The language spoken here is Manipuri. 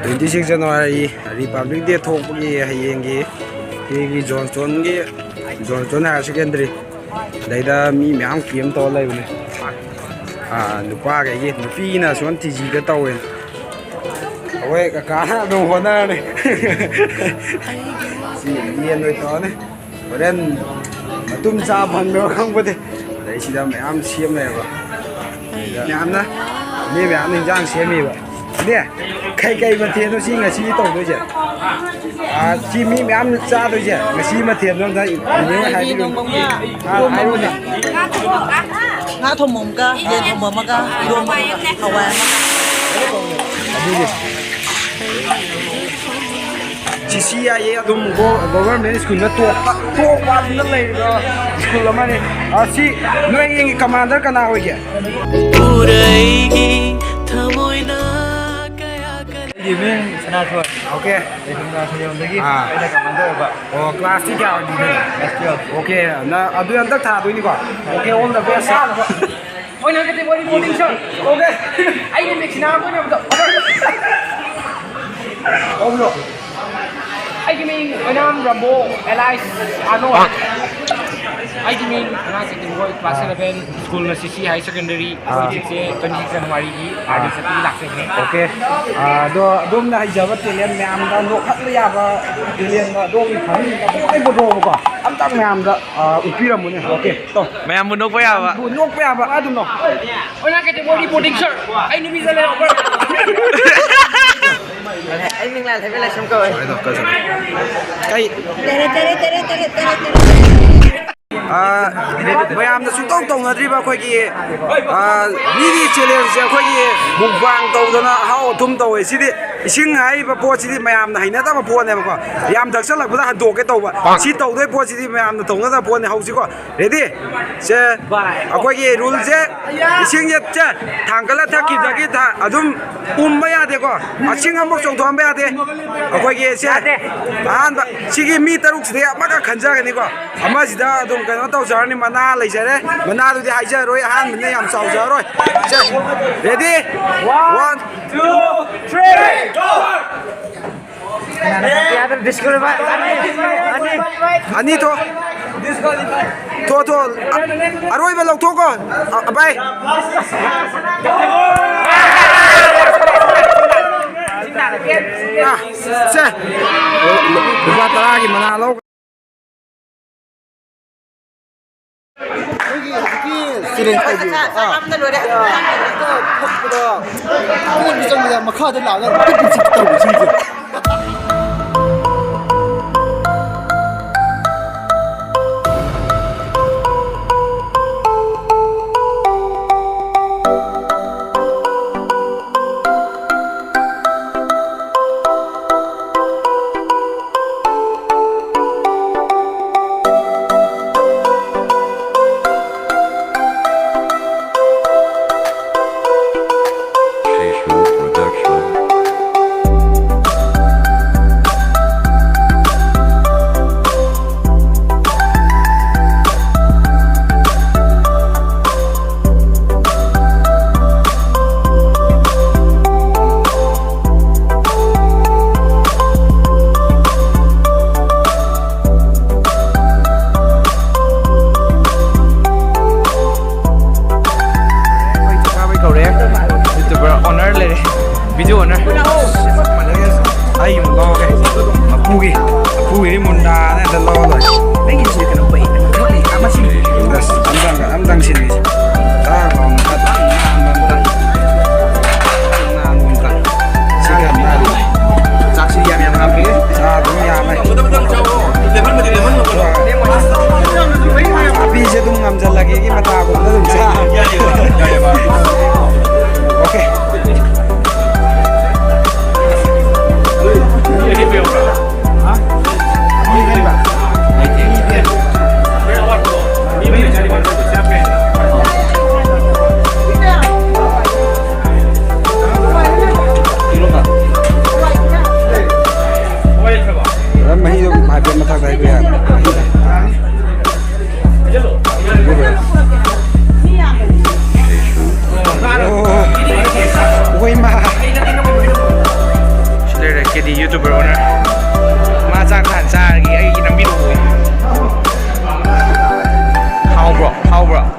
26 January Republic Day thokpagi hayenggi Johnson Higher Secondary daida mi myam kiem to laibne nupa ga gi nupi na son tiji ga tawen oi ka do hona ne si yen noi to ne horen matum sa bhan do khang bode dai sida myam siam le ba myam na ni myam ni jang siami ba ne kai ma the no si nga si to do je chi mi myam cha do je nga si ma the no da ni hai bi lu hai lu ne ngã thùng mồm ca, dây thùng mồm ca, luôn hậu quả. Chỉ xí ai vậy, đúng không? Government school nó tua quá nó lấy rồi school làm gì? Xí, nói anh commander cái nào vậy? Good evening, Senator. Okay. Đây chúng ta sẽ dùng cái đây là commander vậy. Class gì cả đi đây? Okay, na adu yang tak thà tôi đi qua. Okay, all the best. Ôi nói cái body boarding shirt. Okay. Anh đi mix nào cũng được. Không được. Anh đi mình ở Nam Rambo, Allies, Arnold. Anh đi mình là sẽ tìm gọi class 11 school là CC High Secondary. Anh sẽ 26 January đi. Anh sẽ đi lạc sẽ nghe. Okay. Dom na hijab telen me am da no khat ya ba telen dom khang ai bo ro ko am tak me am da upi ram ne. Okay. To. Me am munok pa ya ba? Nok pa ba adum no. Ôi nói cái body boarding shirt. Anh đi visa lên. Anh mình là thấy là xong rồi. Cái mayamna sutong tong na driba khoi ki video challenge je khoi ki mukbang tawdana hau thum tawe sidi ising hai ba po sidi mayamna haina ta ba po ne ba ko yam dak salak ba handok ke tawba si tawdoi po sidi mayamna tawna da po ne hau si ko ready se akhoi ki rule je ising je cha thangkala thaki dagi tha adum umma de ko asing amok chong thom ba de akhoi ki se an ba sigi mi taruk sidi amaka khanja ga ni ko ama sida adum ka tau jarni mana lai jare mana du di haija roi han ne yam sau ja roi ready 1 2 3 go ani to aroi ba lok to ko abai se ba tara ki mana lo Student ID. Am na lo đấy. Cái gì trong này mà khai thế nào là cái gì tàu gì vậy? Video owner. Ai mà lo cái mà pui đi munda này đã lo rồi đấy cái gì cái nó bị cái mà xin anh đang xin gì ta còn ta đang xin cái này chắc xin em làm cái sao đúng nhà này abi je tum ngam jal lagi ki mata ko na dum sa okay Hả? Đi ba. Đi KD YouTuber owner มาจากฐานซากีไอ้น้ำมิดูเฮาบรอ